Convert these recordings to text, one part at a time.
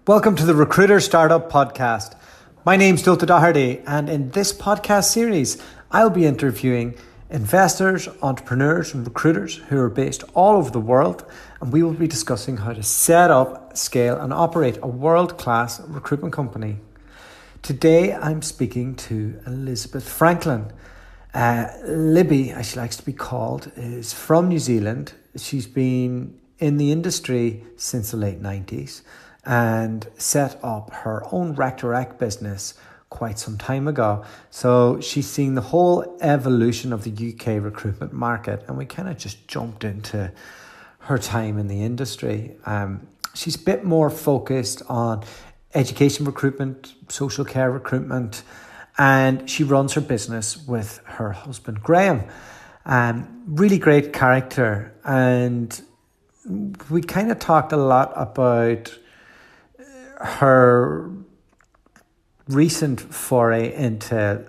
Welcome to the Recruiter Startup Podcast. My name's Dulta Doherty, and in this podcast series, I'll be interviewing investors, entrepreneurs, and recruiters who are based all over the world, and we will be discussing how to set up, scale, and operate a world-class recruitment company. Today, I'm speaking to Elizabeth Frankland. Libby, as she likes to be called, is from New Zealand. She's been in the industry since the late 90s and set up her own rec-to-rec business quite some time ago. So she's seen the whole evolution of the UK recruitment market, and we kind of just jumped into her time in the industry. She's a bit more focused on education recruitment, social care recruitment, and she runs her business with her husband, Graham. Really great character, and we kind of talked a lot about her recent foray into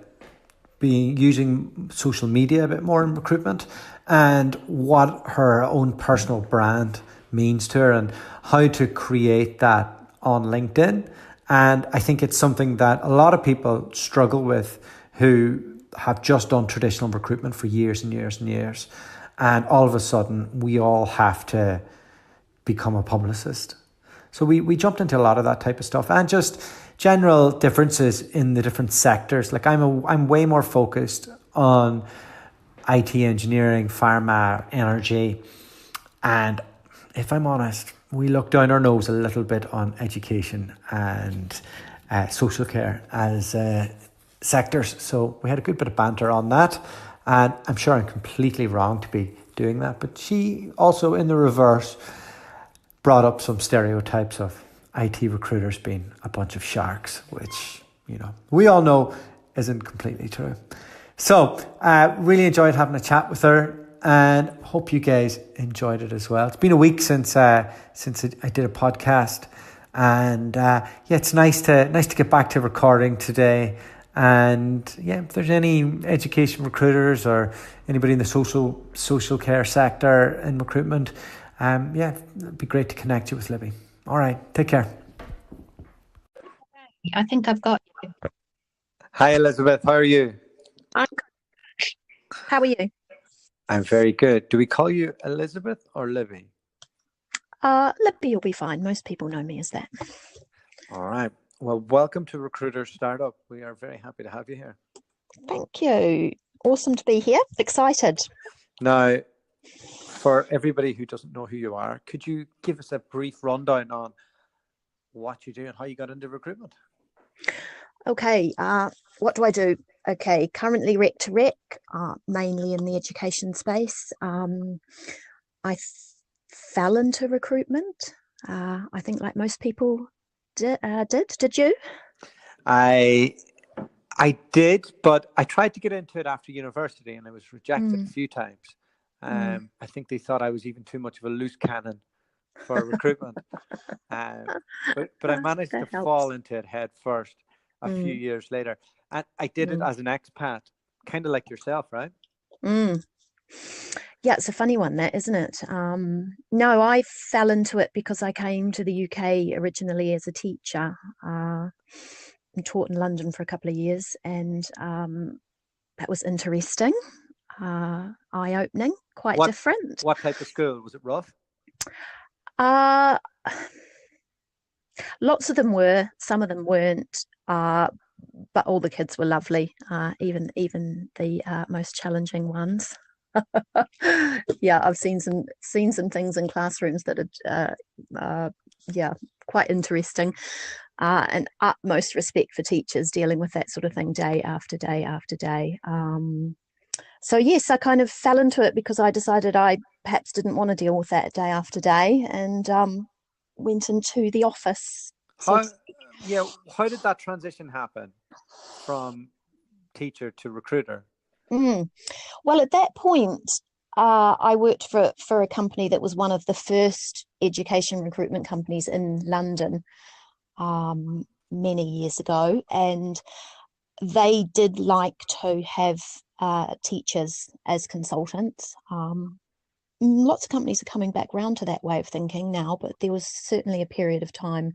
using social media a bit more in recruitment and what her own personal brand means to her and how to create that on LinkedIn. And I think it's something that a lot of people struggle with who have just done traditional recruitment for years and years and years. And all of a sudden, we all have to become a publicist. So we jumped into a lot of that type of stuff and just general differences in the different sectors. Like I'm way more focused on IT engineering, pharma, energy. And if I'm honest, we look down our nose a little bit on education and social care as sectors. So we had a good bit of banter on that. And I'm sure I'm completely wrong to be doing that. But she also, in the reverse, brought up some stereotypes of IT recruiters being a bunch of sharks, which, we all know isn't completely true. So really enjoyed having a chat with her and hope you guys enjoyed it as well. It's been a week since I did a podcast, and it's nice to get back to recording today. And if there's any education recruiters or anybody in the social care sector in recruitment, it'd be great to connect you with Libby. All right, take care. I think I've got you. Hi, Elizabeth. How are you? How are you? I'm very good. Do we call you Elizabeth or Libby? Libby will be fine. Most people know me as that. All right. Well, welcome to Recruiter Startup. We are very happy to have you here. Thank you. Awesome to be here. Excited. Now, for everybody who doesn't know who you are, could you give us a brief rundown on what you do and how you got into recruitment? Okay, what do I do? Okay, currently rec-to-rec, mainly in the education space. I fell into recruitment. I think like most people did you? I did, but I tried to get into it after university and I was rejected a few times. I think they thought I was even too much of a loose cannon for recruitment. But I managed to fall into it head first a few years later. And I did it as an expat, kind of like yourself, right? Yeah, it's a funny one, that, isn't it? No, I fell into it because I came to the UK originally as a teacher. I taught in London for a couple of years, and that was interesting. Eye-opening, quite different. What type of school? Was it rough? Lots of them were, some of them weren't, but all the kids were lovely, even the most challenging ones. Yeah, I've seen some things in classrooms that are quite interesting, and utmost respect for teachers dealing with that sort of thing day after day after day. So yes, I kind of fell into it because I decided I perhaps didn't want to deal with that day after day, and went into the office. How did that transition happen from teacher to recruiter? Well, at that point, I worked for a company that was one of the first education recruitment companies in London many years ago, and they did like to have teachers as consultants. Lots of companies are coming back round to that way of thinking now, but there was certainly a period of time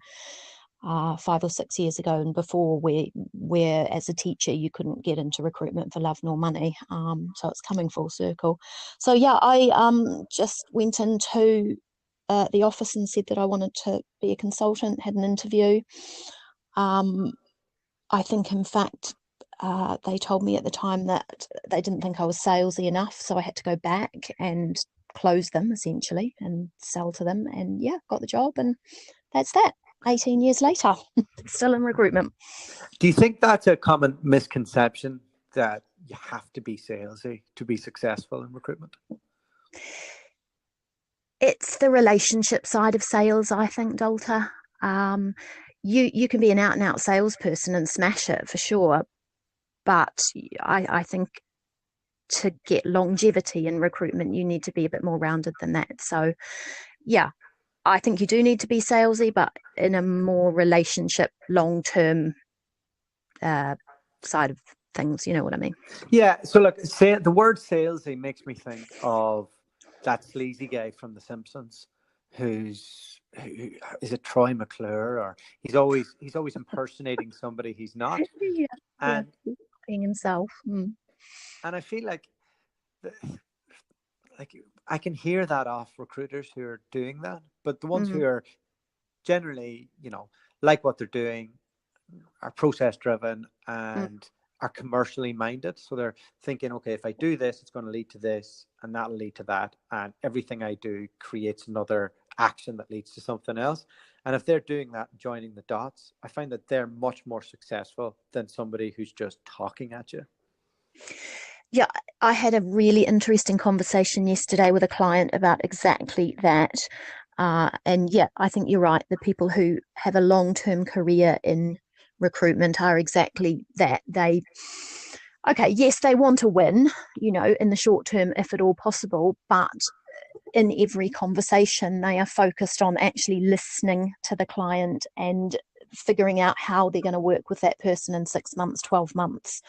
5 or 6 years ago, and before, where as a teacher you couldn't get into recruitment for love nor money. So it's coming full circle. So yeah, I just went into the office and said that I wanted to be a consultant, had an interview. I think, in fact, they told me at the time that they didn't think I was salesy enough, so I had to go back and close them essentially and sell to them, and yeah, got the job, and that's that. 18 years later, still in recruitment. Do you think that's a common misconception, that you have to be salesy to be successful in recruitment? It's the relationship side of sales, I think, Dalta. You can be an out and out salesperson and smash it for sure, but I think to get longevity in recruitment, you need to be a bit more rounded than that. So yeah, I think you do need to be salesy, but in a more relationship, long-term side of things. You know what I mean? Yeah. So look, the word salesy makes me think of that sleazy guy from The Simpsons, who is it Troy McClure, or he's always impersonating somebody he's not. Yeah, and being himself. And I feel like I can hear that off recruiters who are doing that, but the ones who are generally, like what they're doing, are process driven and are commercially minded. So they're thinking, okay, if I do this, it's going to lead to this, and that'll lead to that, and everything I do creates another action that leads to something else. And if they're doing that, joining the dots, I find that they're much more successful than somebody who's just talking at you. Yeah, I had a really interesting conversation yesterday with a client about exactly that. And yeah, I think you're right. The people who have a long-term career in recruitment are exactly that. Yes, they want to win, in the short term, if at all possible, but in every conversation, they are focused on actually listening to the client and figuring out how they're going to work with that person in 6 months, 12 months.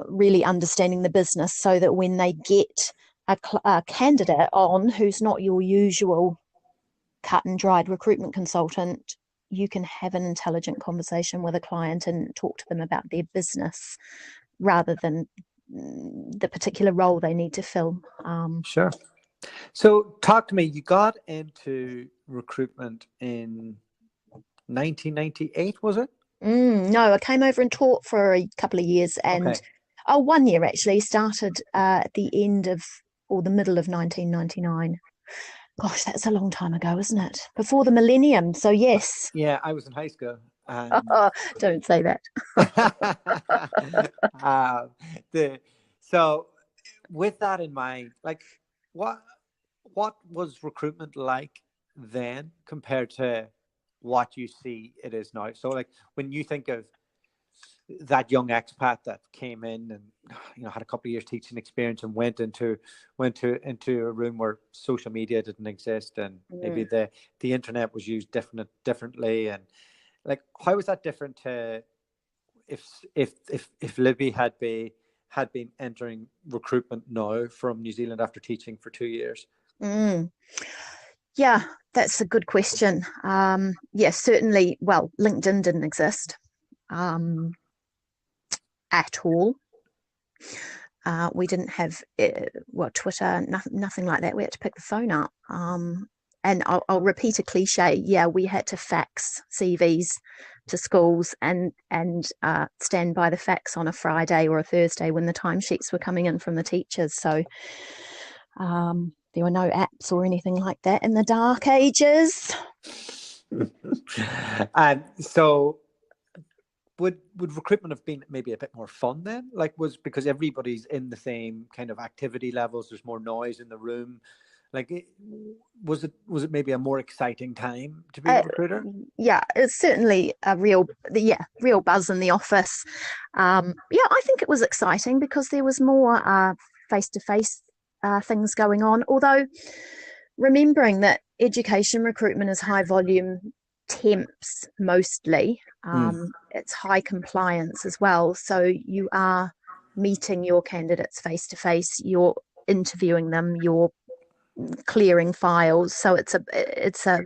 Really understanding the business, so that when they get a candidate on who's not your usual cut and dried recruitment consultant, you can have an intelligent conversation with a client and talk to them about their business rather than the particular role they need to fill. Sure. So talk to me, you got into recruitment in 1998, was it? No, I came over and taught for a couple of years, and 1 year actually. Started at the end of, or the middle of 1999. Gosh, that's a long time ago, isn't it? Before the millennium. So yes. Yeah, I was in high school. Don't say that. So with that in mind, like what was recruitment like then compared to what you see it is now? So like when you think of that young expat that came in and had a couple of years teaching experience and went into a room where social media didn't exist, and maybe the internet was used differently, and like how was that different to if Libby had been entering recruitment now from New Zealand after teaching for 2 years? Yeah, that's a good question. Certainly. Well, LinkedIn didn't exist at all. We didn't have Twitter, nothing like that. We had to pick the phone up. And I'll repeat a cliche. Yeah, we had to fax CVs to schools and stand by the fax on a Friday or a Thursday when the timesheets were coming in from the teachers. So there were no apps or anything like that in the dark ages. And so would recruitment have been maybe a bit more fun then? Like, because everybody's in the same kind of activity levels, there's more noise in the room. Like, was it maybe a more exciting time to be a recruiter? Yeah, it's certainly a real buzz in the office. I think it was exciting because there was more face-to-face things going on. Although remembering that education recruitment is high volume temps mostly, it's high compliance as well. So you are meeting your candidates face-to-face, you're interviewing them, you're clearing files. So it's a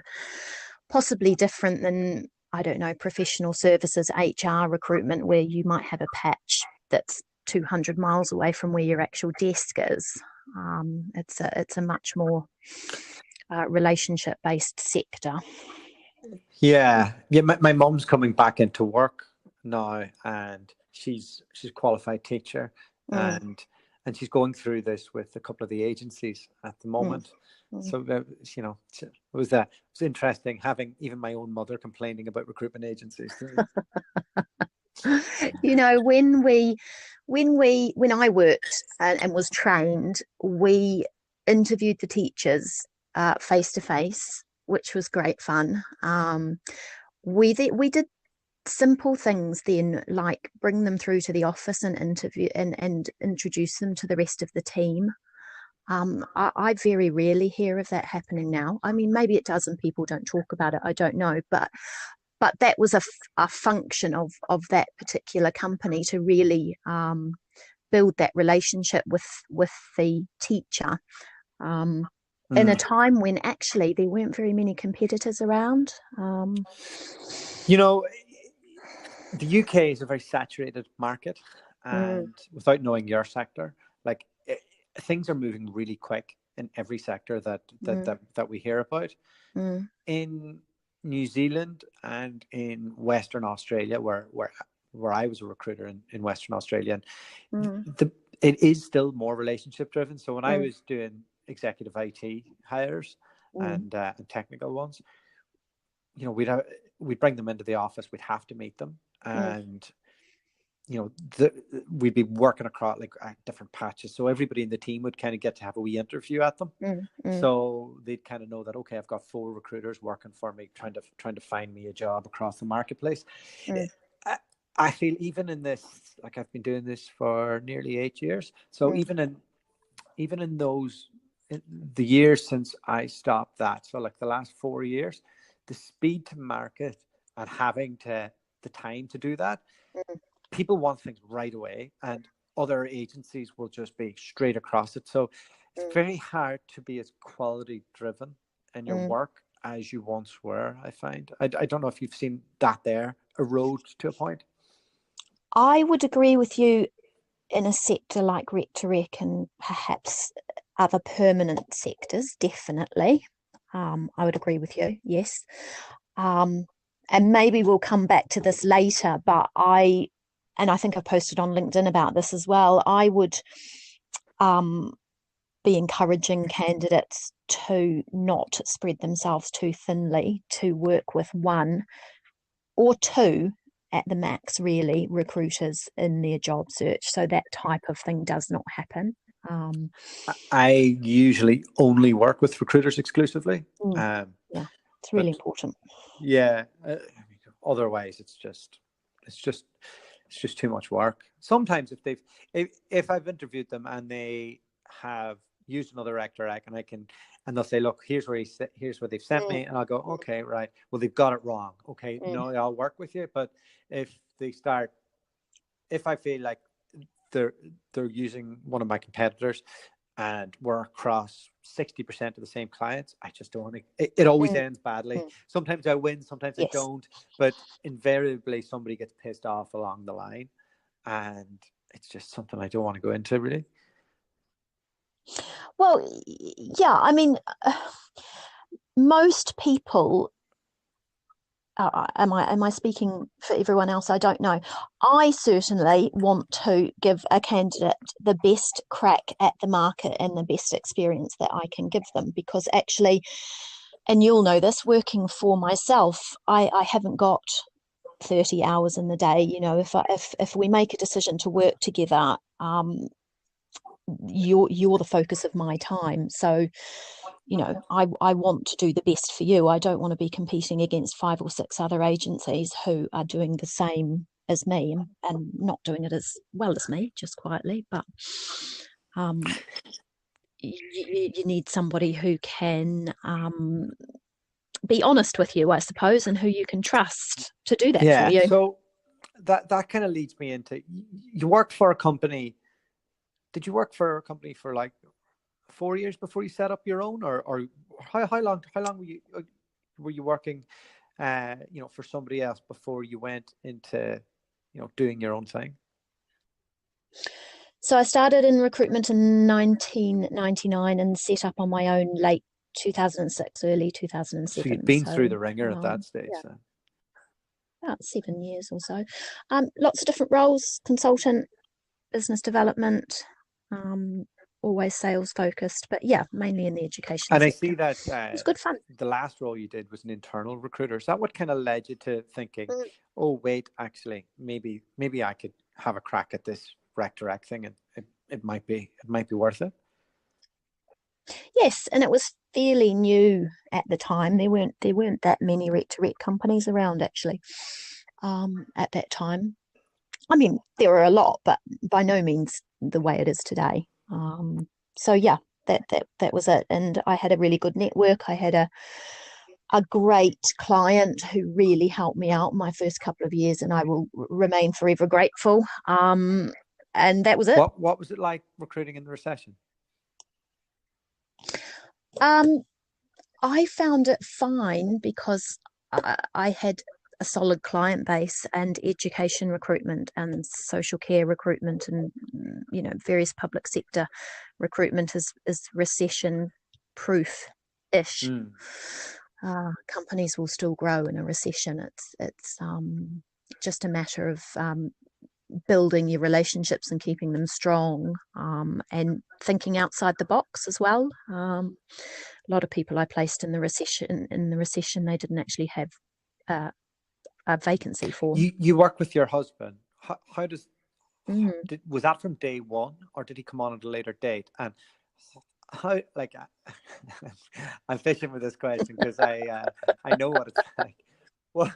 possibly different than I don't know, professional services, HR, recruitment, where you might have a patch that's 200 miles away from where your actual desk is. It's a much more relationship based sector. Yeah, yeah. My mom's coming back into work now, and she's a qualified teacher, Mm, and she's going through this with a couple of the agencies at the mm, moment. mm. So it was interesting having even my own mother complaining about recruitment agencies. You know, when I worked and was trained, we interviewed the teachers face to face, which was great fun. We did simple things then, like bring them through to the office and interview and introduce them to the rest of the team. I very rarely hear of that happening now. I mean, maybe it does and people don't talk about it. I don't know, but that was a function of that particular company to really build that relationship with the teacher in a time when actually there weren't very many competitors around. You know, the UK is a very saturated market, Mm, and without knowing your sector, like things are moving really quick in every sector mm, that we hear about. mm, In New Zealand and in Western Australia, where I was a recruiter in Western Australia, and mm, it is still more relationship driven. So when I mm, was doing executive IT hires mm, and technical ones, we'd bring them into the office, we'd have to meet them, mm, and we'd be working across like different patches, so everybody in the team would kind of get to have a wee interview at them, mm, mm, so they'd kind of know that, okay, I've got 4 recruiters working for me, trying to find me a job across the marketplace. mm, I, I feel even in this, like I've been doing this for nearly 8 years, so mm, even in those in the years since I stopped that, so like the last 4 years, the speed to market and having the time to do that, mm, people want things right away, and other agencies will just be straight across it. So it's mm, very hard to be as quality driven in your mm. work as you once were, I find. I don't know if you've seen that there erode to a point. I would agree with you in a sector like Rec to Rec and perhaps other permanent sectors, definitely. I would agree with you, yes. Um, and maybe we'll come back to this later, but and I think I posted on LinkedIn about this as well, I would um, be encouraging candidates to not spread themselves too thinly, to work with one or two at the max, really, recruiters in their job search. So that type of thing does not happen. Um, I usually only work with recruiters exclusively. mm, Um, yeah, it's really but important. yeah, otherwise it's just it's just too much work. Sometimes if I've interviewed them and they have used another actor act, and they'll say, look, here's where they've sent Mm, me, and I'll go, okay, right, well, they've got it wrong. Okay, mm, no, I'll work with you. But if they start, if I feel like they're they're using one of my competitors and we're across 60% of the same clients, I just don't want to. It always mm, ends badly. mm. Sometimes I win, sometimes I Yes. don't, but invariably somebody gets pissed off along the line, and it's just something I don't want to go into, really. Well, yeah, I mean, most people am I speaking for everyone else? I don't know. I certainly want to give a candidate the best crack at the market and the best experience that I can give them, because actually, and you'll know this, working for myself, I haven't got 30 hours in the day. You know, if we make a decision to work together, you're the focus of my time. So you know, I want to do the best for you. I don't want to be competing against 5 or 6 other agencies who are doing the same as me and not doing it as well as me, just quietly. But um, you need somebody who can be honest with you, I suppose, and who you can trust to do that for Yeah. you. So that kind of leads me into, you worked for a company. Did you work for a company for like 4 years before you set up your own, or how long were you working for somebody else before you went into, doing your own thing? So I started in recruitment in 1999 and set up on my own late 2006, early So you'd 2007. been through the ringer at that stage, yeah, then. about 7 years or so. Lots of different roles: consultant, business development, always sales focused, but yeah, mainly in the education And I sector. see that It was good fun. the last role you did was an internal recruiter. Is that what kind of led you to thinking, oh, wait, actually, maybe I could have a crack at this rec direct thing, and it might be worth it? Yes, and it was fairly new at the time. There weren't that many rec to rec companies around, actually, at that time. I mean, there were a lot, but by no means the way it is today. So yeah, that was it. And I had a really good network. I had a great client who really helped me out my first couple of years, and I will remain forever grateful. And that was it. What was it like recruiting in the recession? I found it fine because I had a solid client base, and education recruitment and social care recruitment and various public sector recruitment is recession proof ish. Companies will still grow in a recession. It's just a matter of building your relationships and keeping them strong, and thinking outside the box as well. A lot of people I placed in the recession, they didn't actually have a vacancy for. You work with your husband. How does was that from day one, or did he come on at a later date? And how, like, I'm fishing with this question because I know what it's like. Well,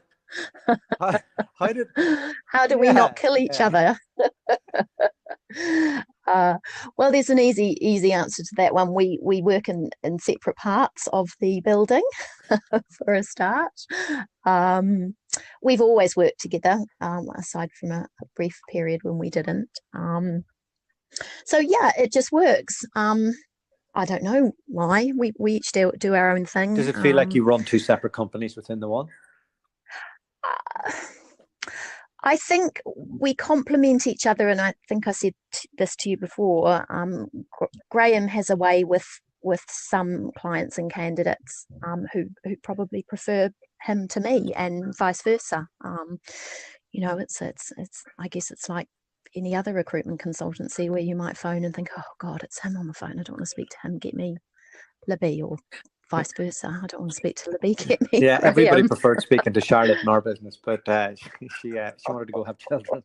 how do we not kill each other? Well, there's an easy answer to that one. We work in separate parts of the building for a start. We've always worked together, aside from a brief period when we didn't. So yeah, it just works. I don't know why. We each do our own thing. Does it feel like you run two separate companies within the one? I think we complement each other, and I think I said this to you before. Graham has a way with some clients and candidates who probably prefer him to me, and vice versa. It's I guess it's like any other recruitment consultancy where you might phone and think, oh God, it's him on the phone. I don't want to speak to him. Get me Libby, or vice versa. I don't want to speak to Libby. Get me. Yeah, Graham. everybody preferred speaking to Charlotte in our business, but she wanted to go have children.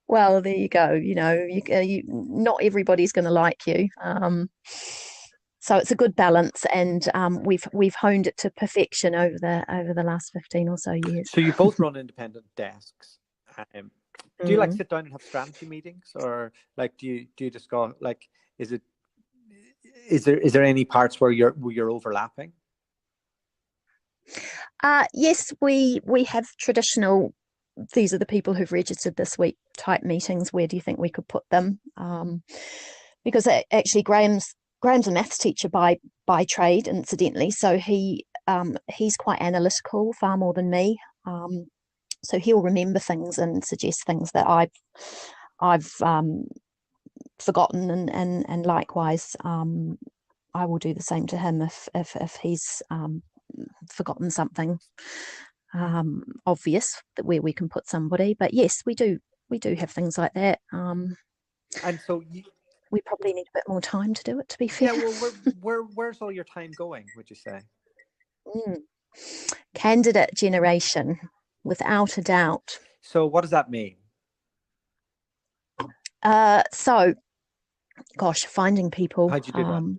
Well, there you go. Not everybody's going to like you. So it's a good balance, and we've honed it to perfection over the last 15 or so years. So you both run independent desks. Do you like sit down and have strategy meetings, or like do you discuss, like, is there any parts where you're overlapping? Yes, we have traditional, these are the people who've registered this week type meetings. Where do you think we could put them? Because actually Graham's a maths teacher by trade, incidentally, so he's quite analytical, far more than me. So he'll remember things and suggest things that I've forgotten, and likewise I will do the same to him if he's forgotten something obvious that where we can put somebody. But yes, we do have things like that. And so we probably need a bit more time to do it, to be fair. Yeah, well, where's all your time going, would you say? Candidate generation, without a doubt. So what does that mean? So, gosh, finding people. How'd you do that?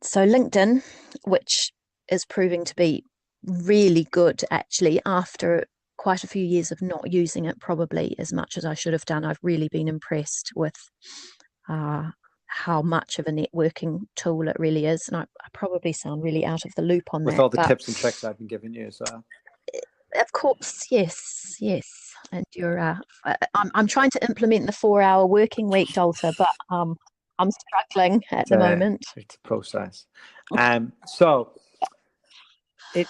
So LinkedIn, which is proving to be really good, actually, after quite a few years of not using it probably as much as I should have done. I've really been impressed with how much of a networking tool it really is. And I probably sound really out of the loop on with that. With all the tips and tricks I've been giving you as well. Of course, yes. And you're, I'm trying to implement the 4-hour working week, Dalta, but I'm struggling at the moment. It's a process. So it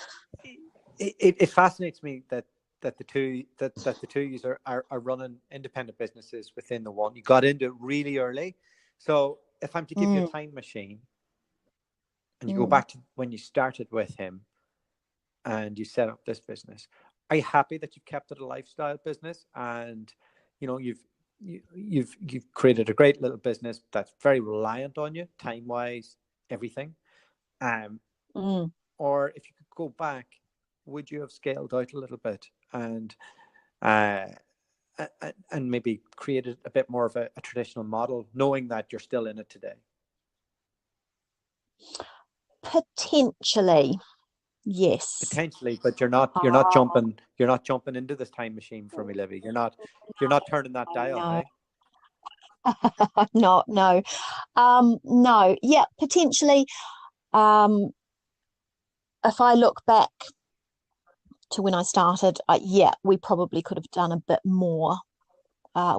it fascinates me that the two yous are running independent businesses within the one. You got into it really early. So if I'm to give you a Mm, time machine and you go mm. back to when you started with him and you set up this business, are you happy that you've kept it a lifestyle business and you've created a great little business that's very reliant on you, time wise, everything? Um, Mm. or if you could go back, would you have scaled out a little bit and uh, and maybe created a bit more of a traditional model, knowing that you're still in it today? Potentially, yes. Potentially, but you're not jumping into this time machine for me, Livy. You're not turning that dial, No, hey? not no. No, yeah, potentially. Um, if I look back to when I started, yeah, we probably could have done a bit more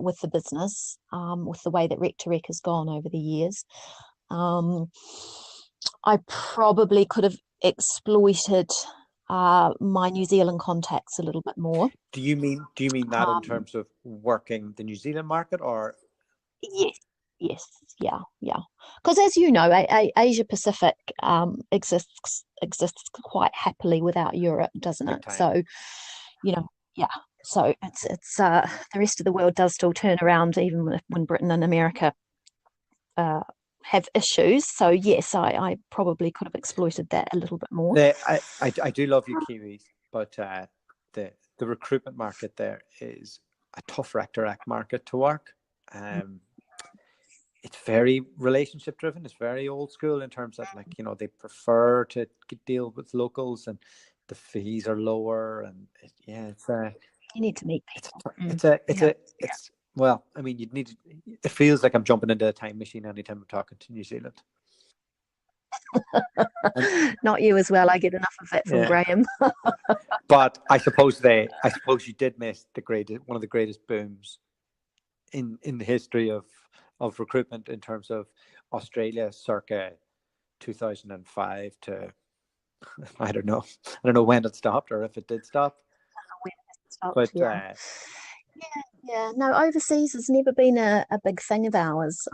with the business, with the way that Rec to Rec has gone over the years. Um, I probably could have exploited my New Zealand contacts a little bit more. Do you mean that in Um, terms of working the New Zealand market, or yes, yes, yeah, yeah. Because as you know, Asia Pacific exists quite happily without Europe, doesn't big it? time? So, you know, yeah. So it's the rest of the world does still turn around even when Britain and America uh, have issues. So yes, I probably could have exploited that a little bit more. I do love you Kiwis, but the recruitment market there is a tough rec market to work. Um, it's very relationship driven. It's very old school in terms that, like, they prefer to deal with locals, and the fees are lower. And yeah, You need to meet it's people. it's Yeah. a it's well, I mean, you'd need to, it feels like I'm jumping into a time machine anytime I'm talking to New Zealand. And Not you as well. I get enough of that from yeah, Graham. but I suppose you did miss one of the greatest booms in the history of recruitment in terms of Australia, circa 2005 to I don't know when it stopped or if it did stop, Stopped, but yeah. Yeah, no, overseas has never been a big thing of ours.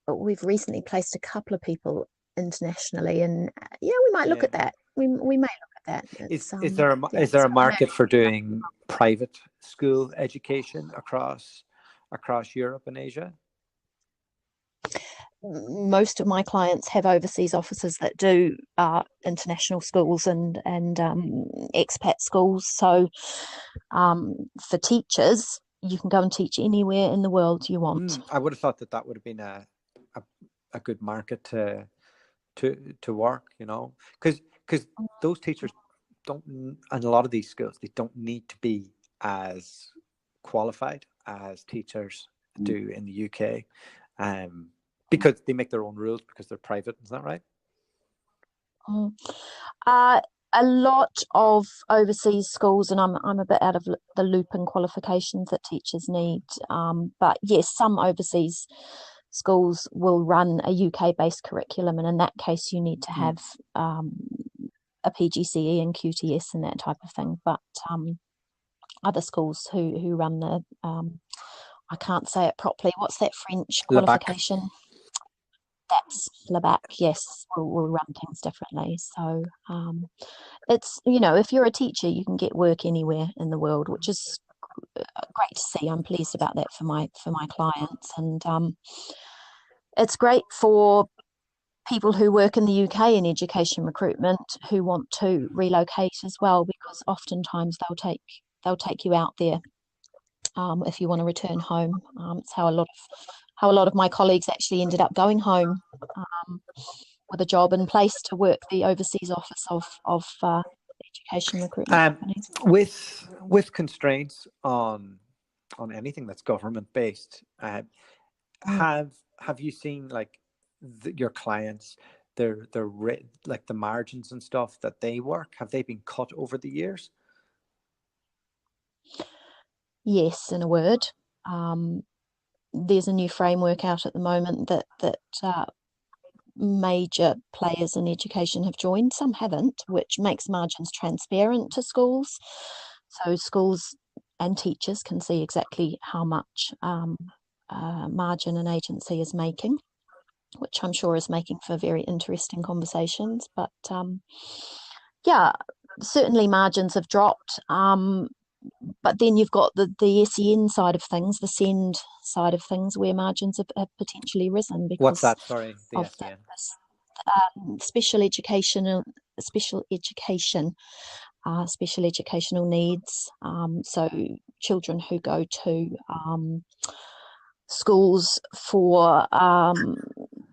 But we've recently placed a couple of people internationally, and yeah, we might look yeah. at that. We may look at that. It's yeah, Is there it's a got market for doing private school education across Europe and Asia? most of my clients have overseas offices that do international schools and expat schools. So for teachers, you can go and teach anywhere in the world you want. I would have thought that would have been a, a good market to work, because those teachers don't, and a lot of these schools, they don't need to be as qualified as teachers do in the UK, um, because they make their own rules because they're private. Is that right? Mm. Uh, a lot of overseas schools, and I'm a bit out of the loop in qualifications that teachers need. But yes, some overseas schools will run a UK based curriculum, and in that case, you need to Mm. have um, a PGCE and QTS and that type of thing. But other schools who run the I can't say it properly. What's that French Labac. qualification? That's Labac. Yes, will run things differently. So it's if you're a teacher, you can get work anywhere in the world, which is great to see. I'm pleased about that for my clients, and it's great for people who work in the UK in education recruitment who want to relocate as well, because oftentimes they'll take you out there if you want to return home. It's how a lot of my colleagues actually ended up going home with a job in place to work the overseas office of education recruitment Um, companies. with constraints on anything that's government based, Mm. have you seen, like, your clients, their like the margins and stuff that they work, have they been cut over the years? Yes, in a word. Um, there's a new framework out at the moment that major players in education have joined, some haven't, which makes margins transparent to schools. So schools and teachers can see exactly how much margin an agency is making, which I'm sure is making for very interesting conversations. But yeah, certainly margins have dropped. But then you've got the SEN side of things, the SEND side of things, where margins have potentially risen What's because that? Sorry, the of SEN. special education, special education, special educational needs. So children who go to schools for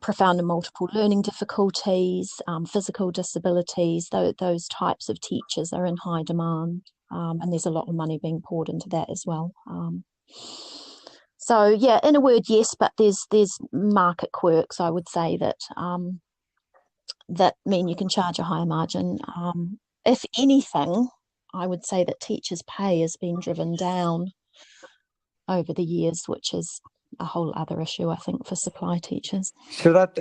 profound and multiple learning difficulties, physical disabilities, those types of teachers are in high demand. And there's a lot of money being poured into that as well. So yeah, in a word, yes, but there's market quirks, I would say, that mean you can charge a higher margin. If anything, I would say that teachers' pay has been driven down over the years, which is a whole other issue, I think, for supply teachers. So that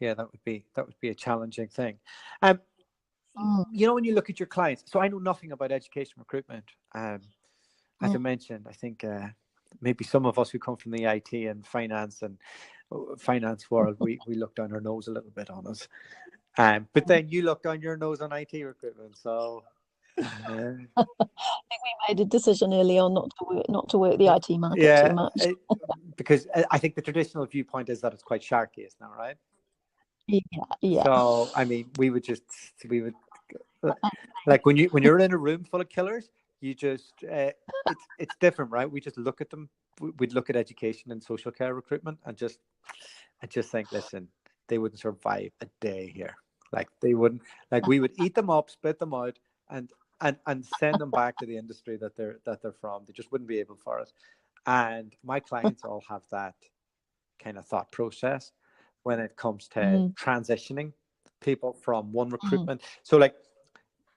yeah, that would be a challenging thing. When you look at your clients, so I know nothing about education recruitment. As I mentioned, I think maybe some of us who come from the IT and finance world, we look down our nose a little bit on it. But then you look down your nose on IT recruitment, so. I think we made a decision early on not to work the IT market too much. Because I think the traditional viewpoint is that it's quite sharky, isn't that right? Yeah. So I mean, we would like when you're in a room full of killers, you just it's different, right? We just look at them. We'd look at education and social care recruitment, and I just think, listen, they wouldn't survive a day here. Like they wouldn't. Like we would eat them up, spit them out, and send them back to the industry that they're from. They just wouldn't be able for it. And my clients all have that kind of thought process when it comes to transitioning people from one recruitment. So like,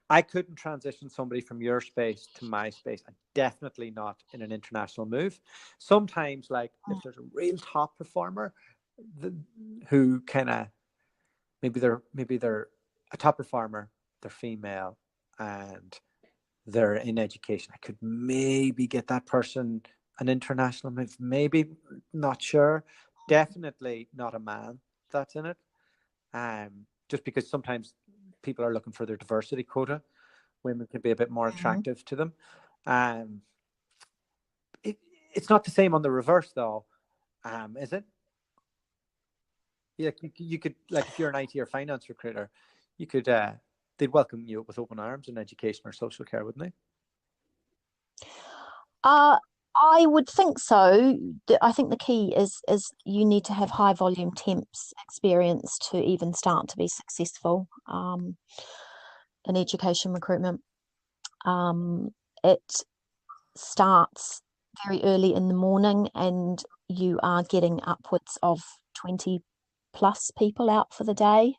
I couldn't transition somebody from your space to my space, and definitely not in an international move. Sometimes, like if there's a real top performer who kind of maybe they're a top performer, they're female, and they're in education, I could maybe get that person an international move. Maybe, not sure. Definitely not a man that's in it. Just because sometimes people are looking for their diversity quota. Women can be a bit more attractive to them. It's not the same on the reverse, though, is it? Yeah, you could, like, if you're an IT or finance recruiter, you could they'd welcome you with open arms in education or social care, wouldn't they? I would think so. I think the key is you need to have high volume temps experience to even start to be successful in education recruitment. It starts very early in the morning, and you are getting upwards of 20 plus people out for the day.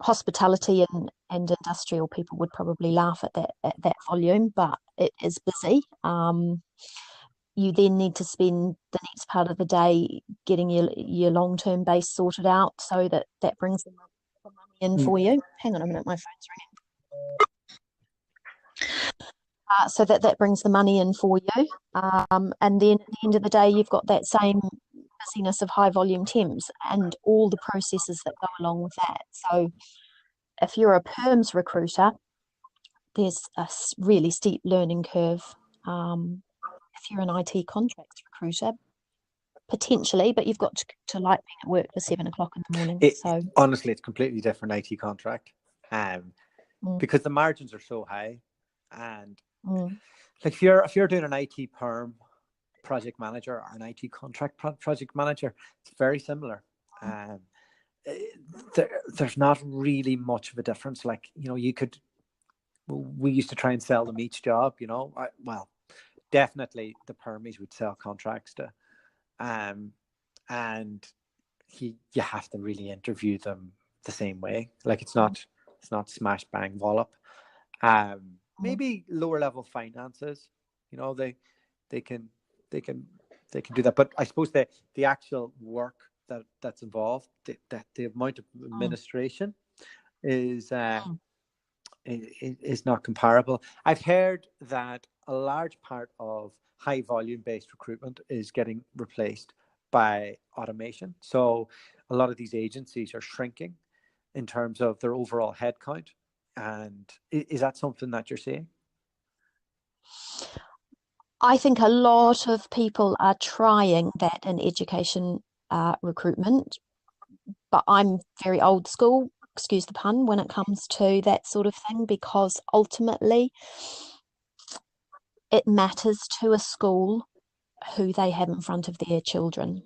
Hospitality and industrial people would probably laugh at that volume, but it is busy. You then need to spend the next part of the day getting your long-term base sorted out, so that brings the money in for you. Hang on a minute, my phone's ringing. So that brings the money in for you. And then at the end of the day, you've got that same busyness of high volume temps and all the processes that go along with that. So if you're a perms recruiter, there's a really steep learning curve. If you're an IT contracts recruiter, potentially, but you've got to like being at work for 7 o'clock in the morning. Honestly, it's completely different IT contract, because the margins are so high, and like if you're doing an IT perm project manager or an IT contract project manager, it's very similar. There's not really much of a difference. Like, we used to try and sell them each job, definitely the permies would sell contracts to, and you have to really interview them the same way. Like it's not smash bang wallop. Maybe lower level finances, they can do that. But I suppose the actual work that's involved, that the amount of administration is not comparable. I've heard that a large part of high volume based recruitment is getting replaced by automation. So a lot of these agencies are shrinking in terms of their overall headcount. And is that something that you're seeing? I think a lot of people are trying that in education recruitment, but I'm very old school, excuse the pun, when it comes to that sort of thing, because ultimately it matters to a school who they have in front of their children.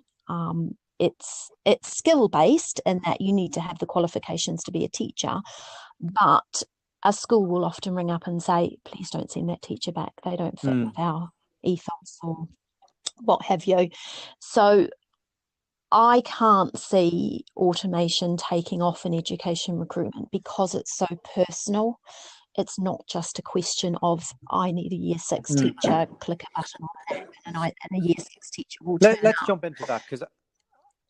It's skill based in that you need to have the qualifications to be a teacher, but a school will often ring up and say, please don't send that teacher back. They don't fit with our ethos or what have you. So I can't see automation taking off in education recruitment because it's so personal. It's not just a question of I need a year six teacher, click a button on an app, and a year six teacher will turn Let's up. jump into that, because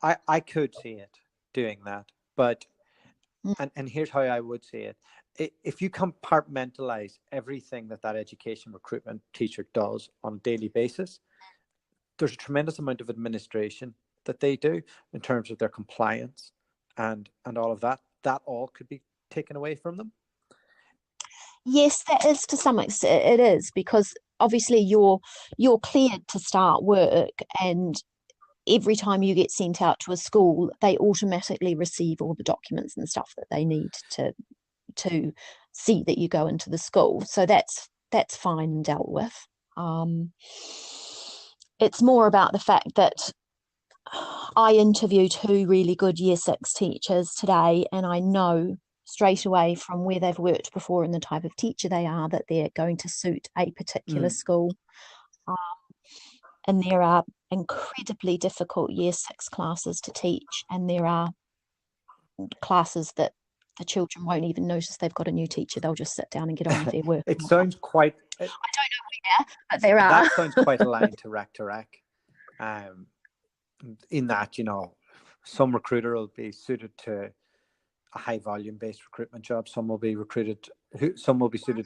I could see it doing that, but and here's how I would see it. If you compartmentalize everything that education recruitment teacher does on a daily basis, there's a tremendous amount of administration that they do in terms of their compliance and all of that. That all could be taken away from them. Yes, that is to some extent. It is, because obviously you're cleared to start work, and every time you get sent out to a school, they automatically receive all the documents and stuff that they need to see that you go into the school. So that's fine and dealt with. It's more about the fact that I interviewed 2 really good year 6 teachers today, and I know straight away from where they've worked before and the type of teacher they are that they're going to suit a particular school. And there are incredibly difficult year 6 classes to teach, and there are classes that the children won't even notice they've got a new teacher. They'll just sit down and get on with their work. It sounds quite... I don't know where, but there are. That sounds quite aligned to rec to rec. In that, some recruiter will be suited to a high volume based recruitment job. Some will be suited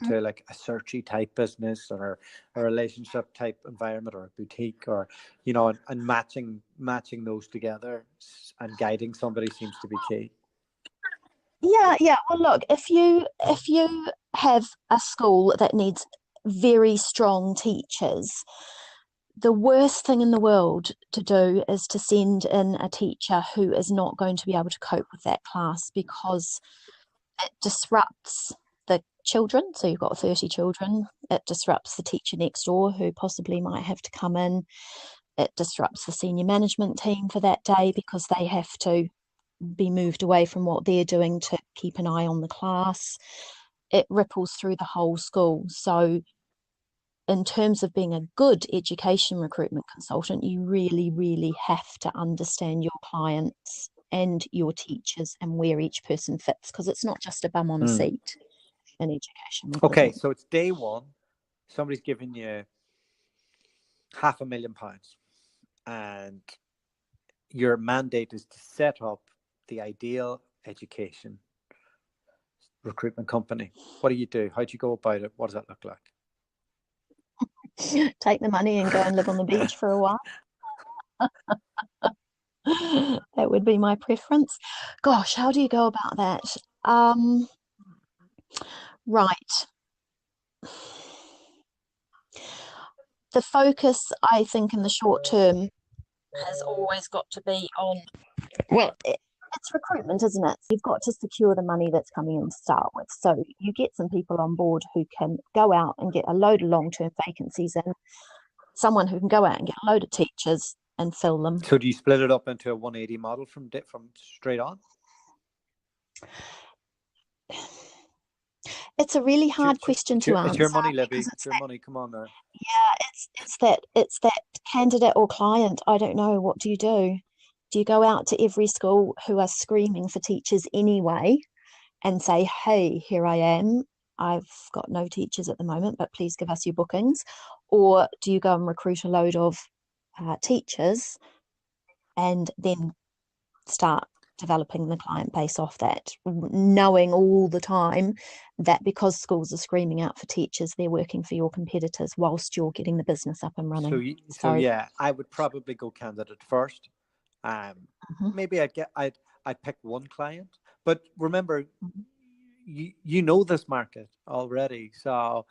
to like a searchy type business or a relationship type environment or a boutique, or and matching those together and guiding somebody seems to be key. Yeah. Well, look, if you have a school that needs very strong teachers, the worst thing in the world to do is to send in a teacher who is not going to be able to cope with that class, because it disrupts the children. So you've got 30 children. It disrupts the teacher next door who possibly might have to come in. It disrupts the senior management team for that day because they have to be moved away from what they're doing to keep an eye on the class. It ripples through the whole school. So in terms of being a good education recruitment consultant, you really, really have to understand your clients and your teachers and where each person fits, because it's not just a bum on a seat in education recruitment. Okay, so it's day one. Somebody's giving you £500,000 and your mandate is to set up the ideal education recruitment company. What do you do? How do you go about it? What does that look like? Take the money and go and live on the beach for a while. That would be my preference. Gosh, how do you go about that? Right. The focus, I think, in the short term has always got to be on, well, it's recruitment, isn't it? You've got to secure the money that's coming in to start with. So you get some people on board who can go out and get a load of long-term vacancies in, someone who can go out and get a load of teachers and fill them. So do you split it up into a 180 model from straight on? It's a really hard question to answer. It's your money, Libby. It's your money. Come on there. Yeah, it's that candidate or client. I don't know. What do you do? Do you go out to every school who are screaming for teachers anyway and say, hey, here I am. I've got no teachers at the moment, but please give us your bookings? Or do you go and recruit a load of teachers and then start developing the client base off that, knowing all the time that because schools are screaming out for teachers, they're working for your competitors whilst you're getting the business up and running. So yeah, I would probably go candidate first. Maybe I'd pick one client, but remember, you know this market already, so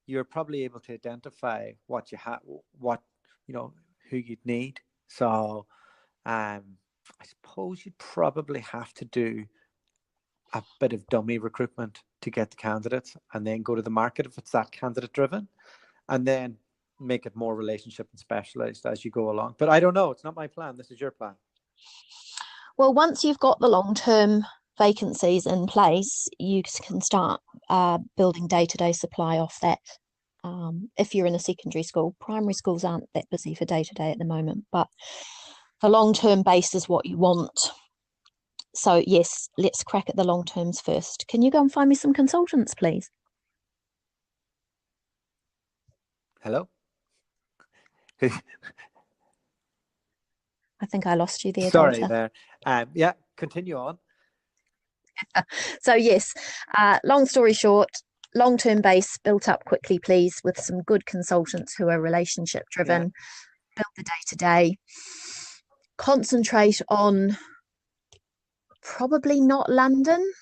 you're probably able to identify what you have, who you'd need. So I suppose you'd probably have to do a bit of dummy recruitment to get the candidates, and then go to the market if it's that candidate driven, and then make it more relationship and specialized as you go along. But I don't know. It's not my plan. This is your plan. Well, once you've got the long-term vacancies in place, you can start building day-to-day supply off that. If you're in a secondary school, primary schools aren't that busy for day-to-day at the moment, but the long-term base is what you want. So yes, let's crack at the long terms first. Can you go and find me some consultants, please? Hello? I think I lost you there, Sorry Dalta. there. Yeah, continue on. So yes, long story short, long-term base built up quickly, please, with some good consultants who are relationship driven. Build the day-to-day. Concentrate on probably not London.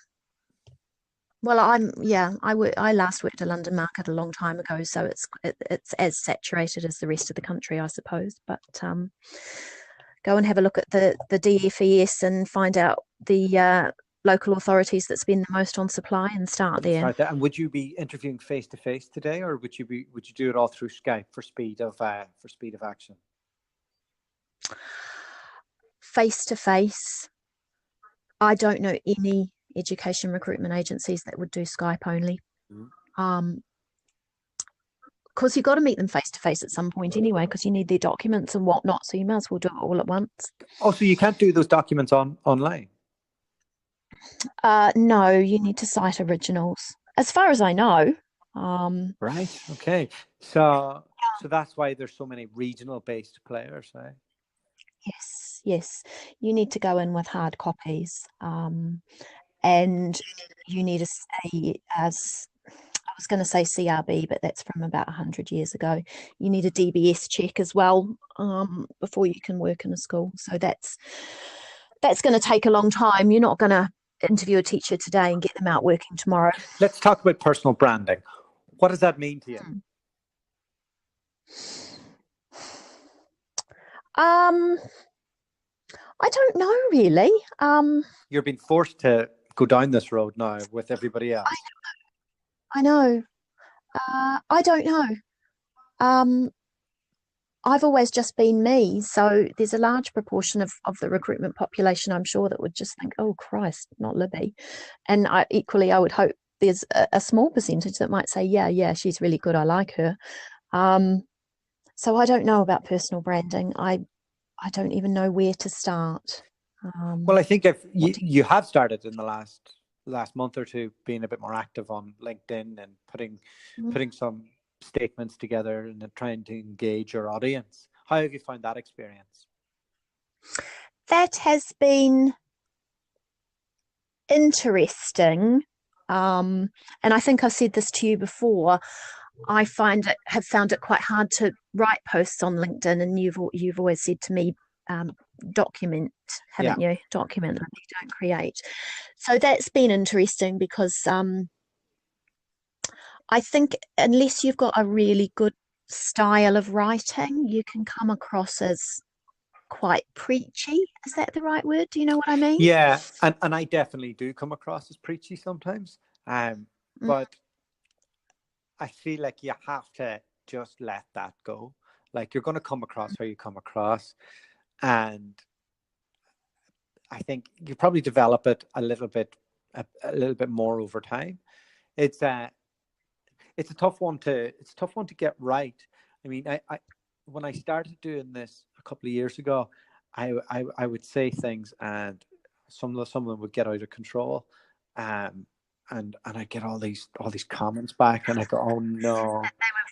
Well, I last worked a London market a long time ago, so it's as saturated as the rest of the country, I suppose. But go and have a look at the DFES and find out the local authorities that spend the most on supply and start there. And would you be interviewing face to face today, or would you do it all through Skype for speed of action? Face to face. I don't know any education recruitment agencies that would do Skype only. Because you've got to meet them face to face at some point anyway, because you need their documents and whatnot. So you might as well do it all at once. Oh, so you can't do those documents online? No, you need to cite originals, as far as I know. Right. Okay. So that's why there's so many regional based players, eh? Yes. You need to go in with hard copies, and you need I was going to say CRB, but that's from about 100 years ago. You need a DBS check as well before you can work in a school. So that's going to take a long time. You're not going to interview a teacher today and get them out working tomorrow. Let's talk about personal branding. What does that mean to you? I don't know really. You're being forced to go down this road now with everybody else. I know. I don't know. I've always just been me. So there's a large proportion of the recruitment population, I'm sure, that would just think, oh, Christ, not Libby. And I would hope there's a small percentage that might say, yeah, she's really good. I like her. So I don't know about personal branding. I don't even know where to start. Well, I think if you have started in the last month or two being a bit more active on LinkedIn and putting some statements together and trying to engage your audience. How have you found that experience? That has been interesting. And I think I've said this to you before. I have found it quite hard to write posts on LinkedIn, and you've always said to me, document, haven't you? Document, don't create. So that's been interesting because I think unless you've got a really good style of writing, you can come across as quite preachy. Is that the right word? Do you know what I mean? Yeah, and I definitely do come across as preachy sometimes. But I feel like you have to just let that go. Like, you're going to come across how you come across, and I think you probably develop it a little bit more over time. It's a tough one to get right. I mean, I when I started doing this a couple of years ago, I would say things, and some of them would get out of control, and I get all these comments back, and I go, oh no,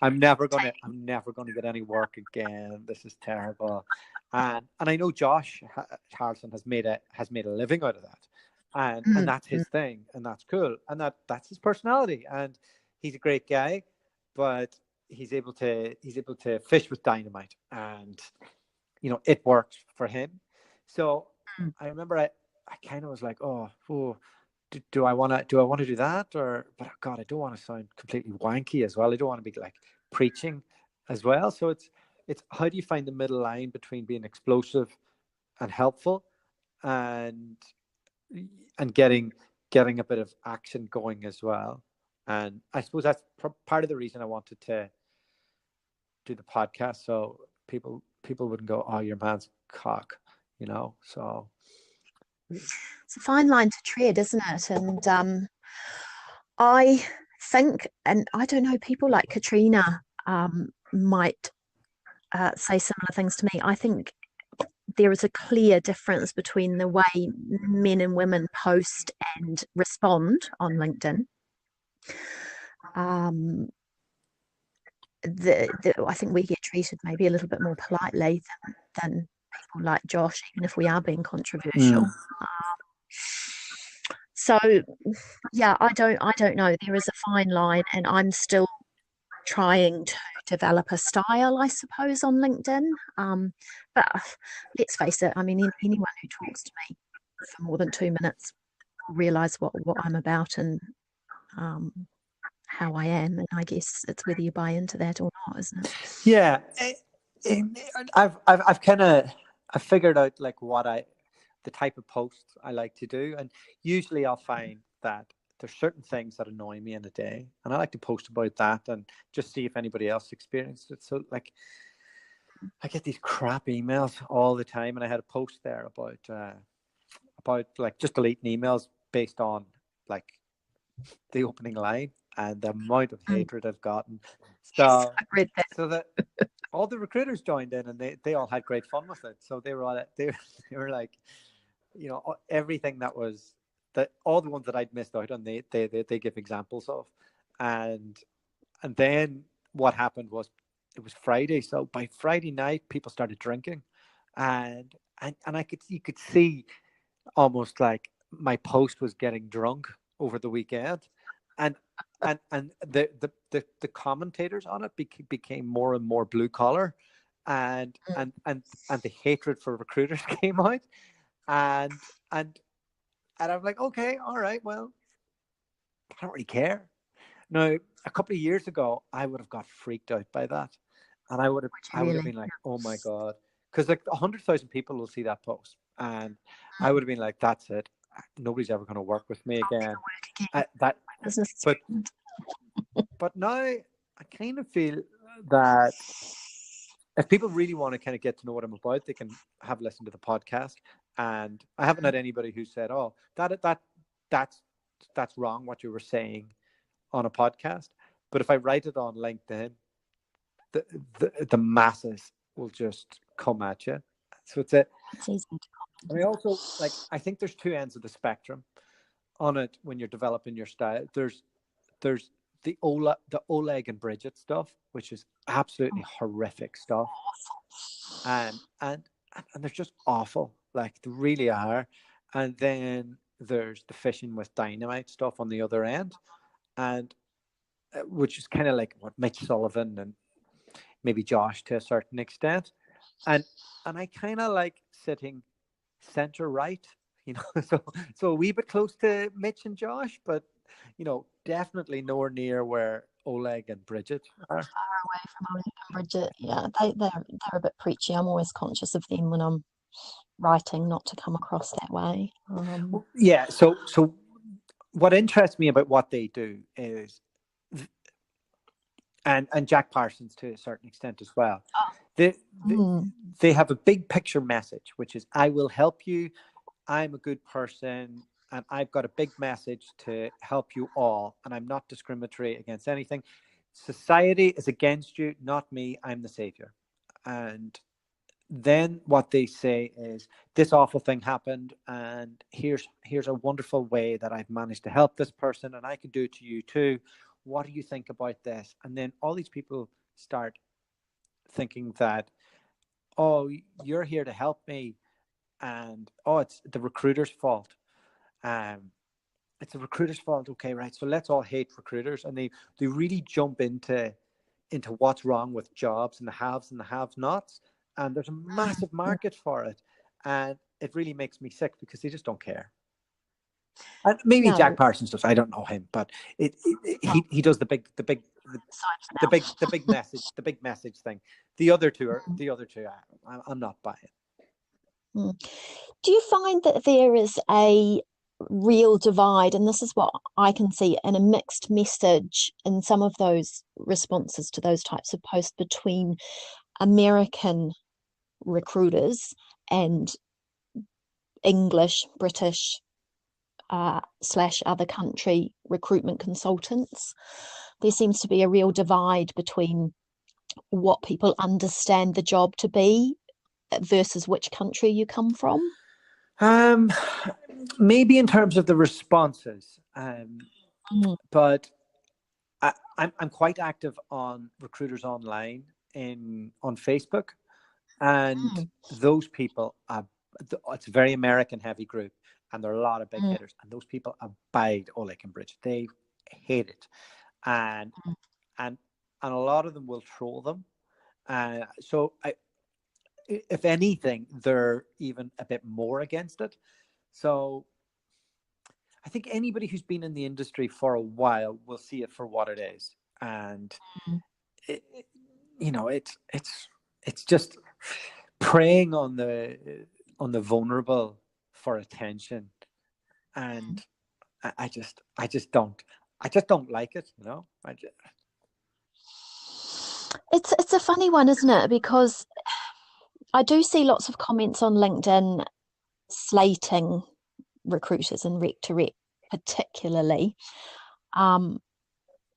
I'm never gonna get any work again. This is terrible. And I know Josh Harrison has made a living out of that, and that's his thing, and that's cool, and that's his personality, and he's a great guy, but he's able to fish with dynamite, and it works for him. So I remember I kind of was like, oh, do I want to do that, but God, I don't want to sound completely wanky as well. I don't want to be like preaching as well. So it's how do you find the middle line between being explosive and helpful, and getting a bit of action going as well. And I suppose that's part of the reason I wanted to do the podcast, so people wouldn't go, oh, your man's cock, so it's a fine line to tread, isn't it? And I think, and I don't know, people like Katrina might say similar things to me. I think there is a clear difference between the way men and women post and respond on LinkedIn. I think we get treated maybe a little bit more politely than people like Josh, even if we are being controversial. So yeah, I don't know. There is a fine line, and I'm still trying to develop a style, I suppose, on LinkedIn. But let's face it, I mean, anyone who talks to me for more than 2 minutes realize what I'm about and how I am. And I guess it's whether you buy into that or not, isn't it? Yeah. I've kind of figured out like the type of posts I like to do, and usually I'll find that there's certain things that annoy me in a day, and I like to post about that and just see if anybody else experienced it. So like I get these crap emails all the time, and I had a post there about like just deleting emails based on like the opening line and the amount of hatred I've gotten. So I read that. So that all the recruiters joined in, and they all had great fun with it. So they were like, everything that was that all the ones that I'd missed out on, they give examples of, and then what happened was it was Friday. So by Friday night, people started drinking, and you could see almost like my post was getting drunk over the weekend, and the commentators on it became more and more blue collar, and the hatred for recruiters came out, and I'm like, okay, all right, well, I don't really care. Now, a couple of years ago, I would have got freaked out by that, and I would have been like, oh my God, because like 100,000 people will see that post, and I would have been like, that's it, nobody's ever going to work with me again. But now I kind of feel that if people really want to kind of get to know what I'm about, they can have listened to the podcast. And I haven't had anybody who said, "Oh, that's wrong what you were saying on a podcast." But if I write it on LinkedIn, the masses will just come at you. So it's easy. And I also I think there's two ends of the spectrum on it when you're developing your style. There's the Oleg and Bridget stuff, which is absolutely horrific stuff, and they're just awful, like they really are. And then there's the fishing with dynamite stuff on the other end, and which is kind of like what Mitch Sullivan and maybe Josh to a certain extent, and I kind of like sitting center right, so a wee bit close to Mitch and Josh, but definitely nowhere near where Oleg and Bridget are. Far away from Oleg and Bridget. Yeah, they're a bit preachy. I'm always conscious of them when I'm writing, not to come across that way. Yeah. So what interests me about what they do is, and Jack Parsons to a certain extent as well, they have a big picture message, which is, I will help you. I'm a good person, and I've got a big message to help you all, and I'm not discriminatory against anything. Society is against you, not me. I'm the savior. And then what they say is, this awful thing happened, and here's a wonderful way that I've managed to help this person, and I can do it to you too. What do you think about this? And then all these people start thinking that oh, you're here to help me, and oh, it's the recruiter's fault. Um, it's the recruiter's fault. Okay, right. So let's all hate recruiters, and they really jump into what's wrong with jobs and the haves and the have-nots. And there's a massive market for it, and it really makes me sick because they just don't care. And maybe Jack No, Parsons does. I don't know him, but he does the big message thing. The other two are I'm not buying. do you find that there is a real divide, and this is what I can see in a mixed message in some of those responses to those types of posts between American recruiters and English, British, slash other country recruitment consultants? There seems to be a real divide between what people understand the job to be versus which country you come from. Maybe in terms of the responses, but I'm quite active on Recruiters Online on Facebook, and those people it's a very American heavy group, and there are a lot of big hitters, and those people abide Oleg Bridge. They hate it, and a lot of them will troll them. So if anything, they're even a bit more against it. So I think anybody who's been in the industry for a while will see it for what it is, and it's just preying on the vulnerable for attention, and I just don't like it. It's a funny one, isn't it? Because I do see lots of comments on LinkedIn slating recruiters and rec to rec particularly. And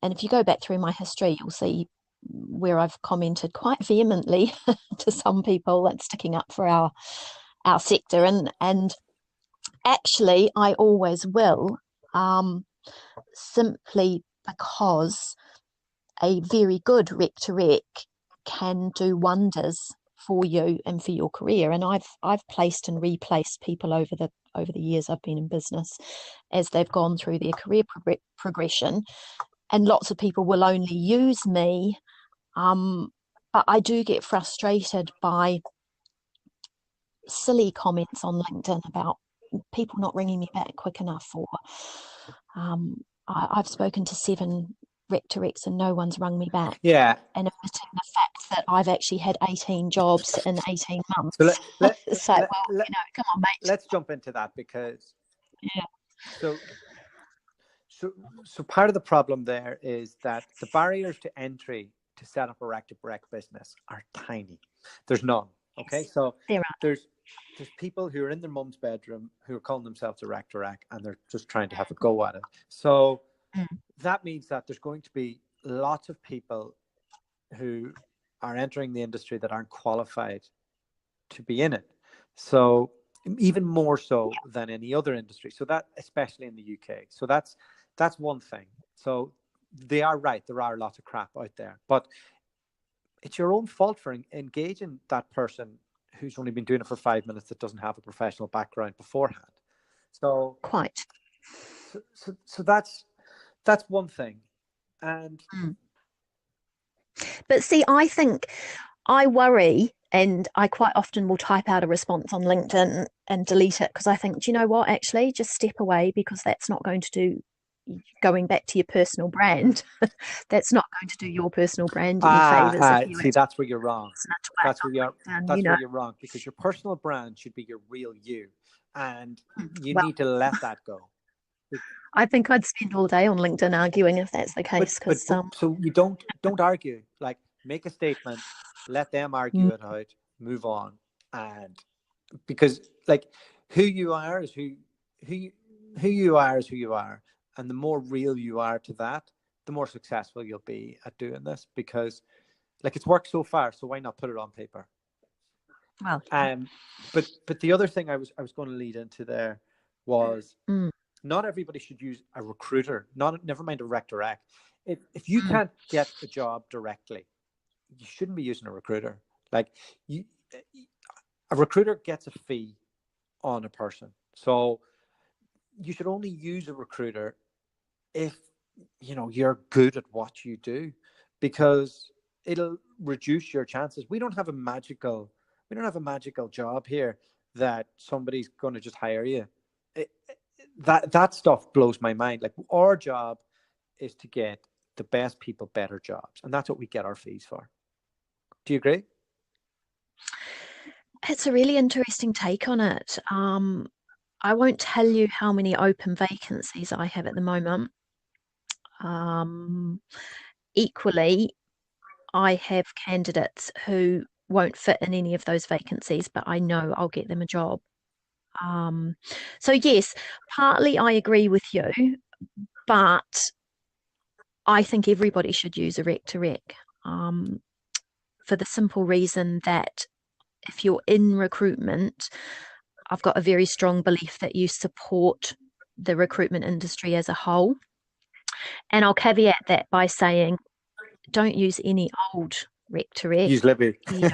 if you go back through my history, you'll see where I've commented quite vehemently to some people that's sticking up for our sector, and actually I always will, simply because a very good rec to rec can do wonders for you and for your career. And I've placed and replaced people over the years I've been in business as they've gone through their career progression. And lots of people will only use me, but I do get frustrated by silly comments on LinkedIn about people not ringing me back quick enough, or I've spoken to 7 rec to recs and no one's rung me back. Yeah. And admitting the fact that I've actually had 18 jobs in 18 months. So it's like, come on, mate. Let's jump into that, because so part of the problem there is that the barriers to entry to set up a rec business are tiny. There's none. Okay, so there's people who are in their mum's bedroom who are calling themselves a rec to rec, and they're just trying to have a go at it. So that means that there's going to be lots of people who are entering the industry that aren't qualified to be in it. So even more so than any other industry. So that, especially in the UK. So that's one thing. So they are right. There are lots of crap out there, but it's your own fault for engaging that person who's only been doing it for 5 minutes, that doesn't have a professional background beforehand. So quite. So that's one thing. And but see, I think I worry, and I quite often will type out a response on LinkedIn and delete it, because I think, do you know what, actually just step away, because that's not going to do, going back to your personal brand, that's not going to do your personal brand any favors. See, that's where you're wrong. That's where you're wrong, because your personal brand should be your real you, and you need to let that go. I think I'd spend all day on LinkedIn arguing if that's the case. So you don't argue. Like, make a statement, let them argue it out, move on, and because like who you are is who you are, and the more real you are to that, the more successful you'll be at doing this, because like it's worked so far, so why not put it on paper? Well, but the other thing I was going to lead into there was not everybody should use a recruiter, never mind a rec to rec. If you can't get a job directly, you shouldn't be using a recruiter. Like a recruiter gets a fee on a person. So you should only use a recruiter if you're good at what you do, because it'll reduce your chances. We don't have a magical job here that somebody's going to just hire you. That stuff blows my mind. Like, our job is to get the best people better jobs, and that's what we get our fees for. Do you agree? It's a really interesting take on it. I won't tell you how many open vacancies I have at the moment. Equally, I have candidates who won't fit in any of those vacancies, but I know I'll get them a job. So yes, partly I agree with you, but I think everybody should use a rec to rec, for the simple reason that if you're in recruitment, I've got a very strong belief that you support the recruitment industry as a whole. And I'll caveat that by saying, don't use any old rec to rec. Use Libby. Do your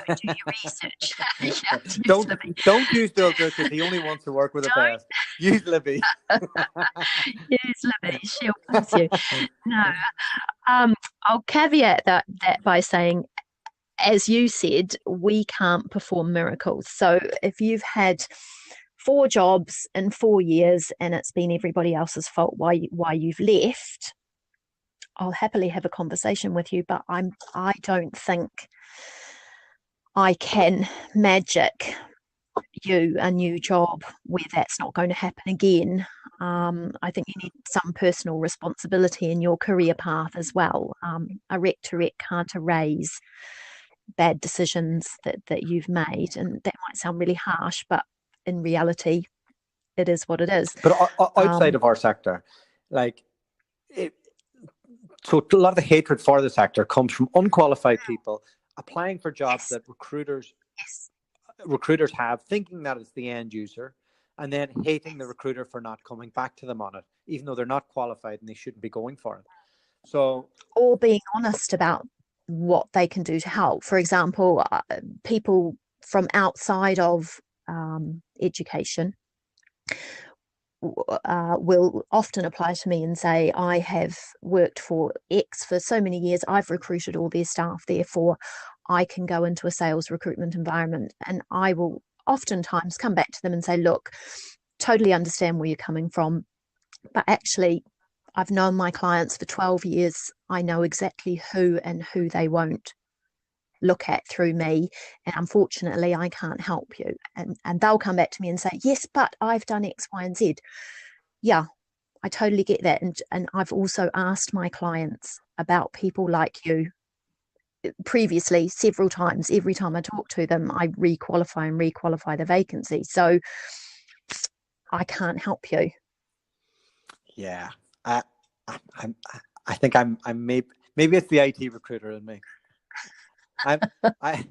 research. Yeah, don't use Dilger, because he only wants to work with the best. Use Libby. Use Libby. She'll place you. No, I'll caveat that by saying, as you said, we can't perform miracles. So if you've had 4 jobs in 4 years and it's been everybody else's fault why you've left, I'll happily have a conversation with you, but I don't think I can magic you a new job where that's not going to happen again. I think you need some personal responsibility in your career path as well. A rec to rec can't erase bad decisions that you've made, and that might sound really harsh, but in reality, it is what it is. But outside of our sector, so a lot of the hatred for the sector comes from unqualified people applying for jobs that recruiters have, thinking that it's the end user, and then hating the recruiter for not coming back to them on it, even though they're not qualified and they shouldn't be going for it. So, or being honest about what they can do to help. For example, people from outside of education will often apply to me and say, I have worked for X for so many years, I've recruited all their staff, therefore I can go into a sales recruitment environment. And I will oftentimes come back to them and say, look, totally understand where you're coming from, but actually I've known my clients for 12 years. I know exactly who and who they won't look at through me, and unfortunately I can't help you. And they'll come back to me and say, yes, but I've done X, Y, and Z. Yeah, I totally get that. And I've also asked my clients about people like you previously several times. Every time I talk to them, I requalify the vacancy. So I can't help you. Yeah, I think I'm maybe it's the IT recruiter in me. Yeah. I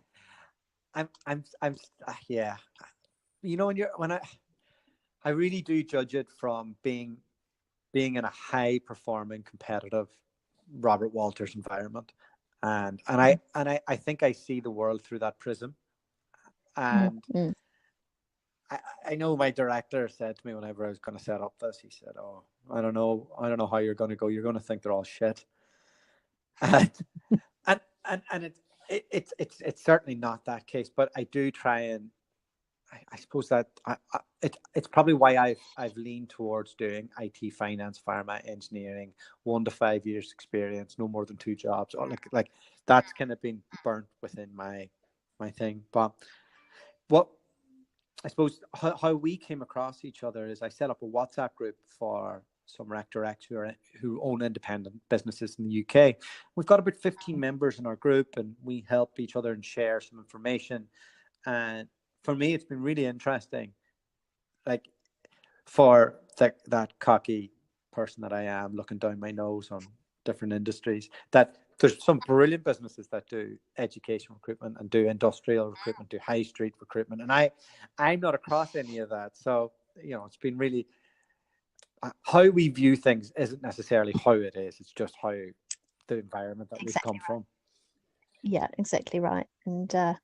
really do judge it from being in a high performing, competitive Robert Walters environment, and I think I see the world through that prism. And I know my director said to me whenever I was going to set up this, he said, "Oh, I don't know how you're going to go. You're going to think they're all shit." And it's certainly not that case. But I do try, and I suppose that it's probably why I've leaned towards doing IT, finance, pharma, engineering, 1 to 5 years experience, no more than 2 jobs. Or like that's kind of been burnt within my thing. But what I suppose how we came across each other is I set up a WhatsApp group for some rec directs who own independent businesses in the UK. We've got about 15 members in our group, and we help each other and share some information. And for me, it's been really interesting, like for that cocky person that I am, looking down my nose on different industries, that there's some brilliant businesses that do education recruitment and do industrial recruitment, do high street recruitment, and I'm not across any of that. So it's been really how we view things isn't necessarily how it is. It's just how the environment that we've come from. Yeah, exactly right. And I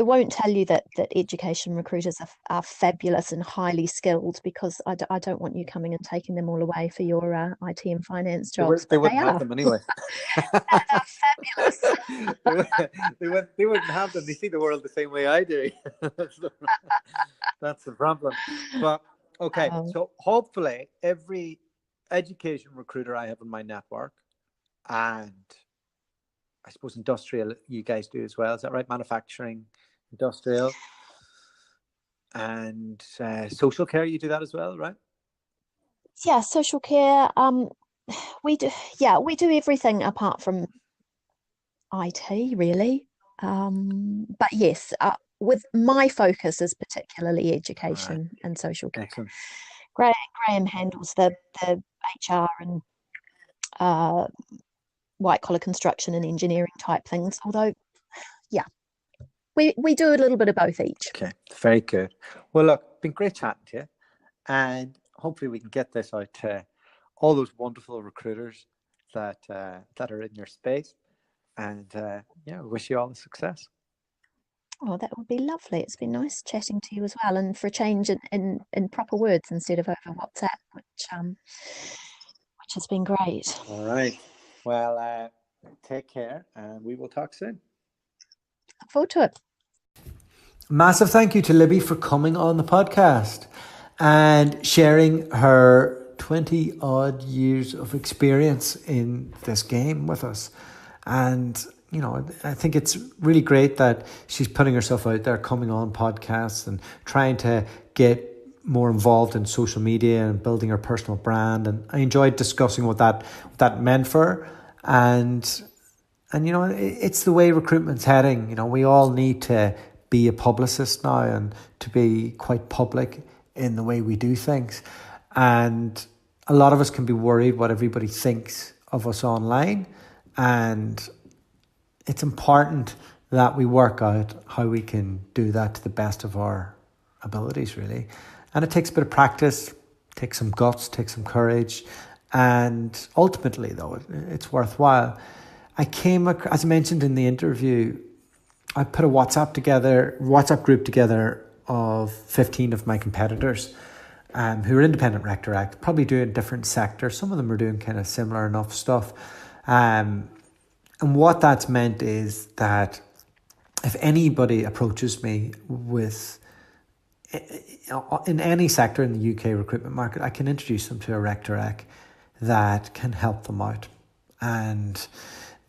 won't tell you that education recruiters are fabulous and highly skilled, because I don't want you coming and taking them all away for your IT and finance jobs. They But they wouldn't have are. them anyway. They're fabulous. They wouldn't have them. They see the world the same way I do. That's the problem. But okay, so hopefully every education recruiter I have in my network, and I suppose industrial, you guys do as well. Is that right? Manufacturing, industrial, and social care. You do that as well, right? Yeah, social care. We do. Yeah, we do everything apart from IT, really. But yes, with my focus is particularly education and social care. Excellent. Graham handles the HR and white collar construction and engineering type things. Although, yeah, we do a little bit of both each. Okay, very good. Well, look, it's been great chatting to you, and hopefully we can get this out to all those wonderful recruiters that are in your space. And yeah, wish you all the success. Oh, that would be lovely. It's been nice chatting to you as well, and for a change in proper words instead of over WhatsApp, which has been great. All right. Well, take care, and we will talk soon. Look forward to it. Massive thank you to Libby for coming on the podcast and sharing her 20 odd years of experience in this game with us. And, you know, I think it's really great that she's putting herself out there, coming on podcasts and trying to get more involved in social media and building her personal brand. And I enjoyed discussing what that meant for her. And you know, it's the way recruitment's heading. You know, we all need to be a publicist now and to be quite public in the way we do things. And a lot of us can be worried what everybody thinks of us online. And it's important that we work out how we can do that to the best of our abilities, really. And it takes a bit of practice, takes some guts, takes some courage. And ultimately, though, it's worthwhile. I came, as I mentioned in the interview, I put a WhatsApp group together of 15 of my competitors who are independent rec direct, probably doing different sectors. Some of them are doing kind of similar enough stuff. And what that's meant is that if anybody approaches me with in any sector in the UK recruitment market, I can introduce them to a rec direct that can help them out. And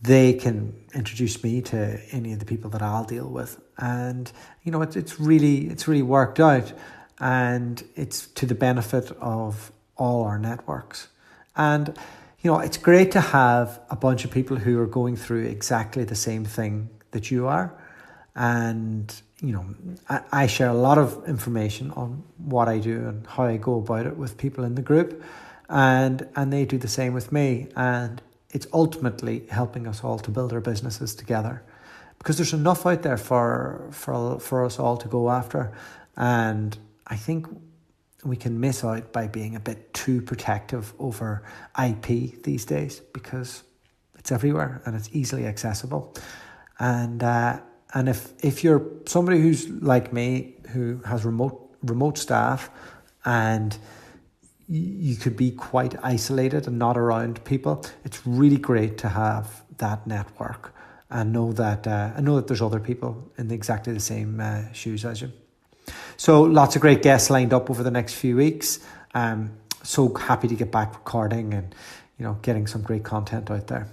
they can introduce me to any of the people that I'll deal with. And, you know, it's really worked out, and it's to the benefit of all our networks. And, you know, it's great to have a bunch of people who are going through exactly the same thing that you are. And, you know, I share a lot of information on what I do and how I go about it with people in the group. And they do the same with me. And it's ultimately helping us all to build our businesses together, because there's enough out there for us all to go after. And I think we can miss out by being a bit too protective over IP these days, because it's everywhere and it's easily accessible. And if you're somebody who's like me, who has remote staff, and you could be quite isolated and not around people, it's really great to have that network and know that there's other people in exactly the same shoes as you. So lots of great guests lined up over the next few weeks. So happy to get back recording and, you know, getting some great content out there.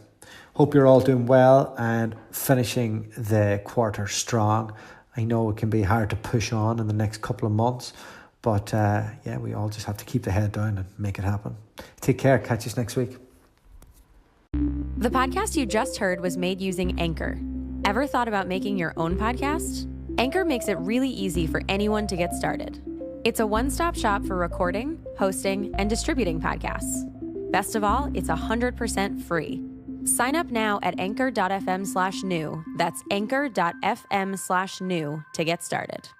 Hope you're all doing well and finishing the quarter strong. I know it can be hard to push on in the next couple of months, but yeah, we all just have to keep the head down and make it happen. Take care. Catch us next week. The podcast you just heard was made using Anchor. Ever thought about making your own podcast? Anchor makes it really easy for anyone to get started. It's a one-stop shop for recording, hosting, and distributing podcasts. Best of all, it's 100% free. Sign up now at anchor.fm/new. That's anchor.fm/new to get started.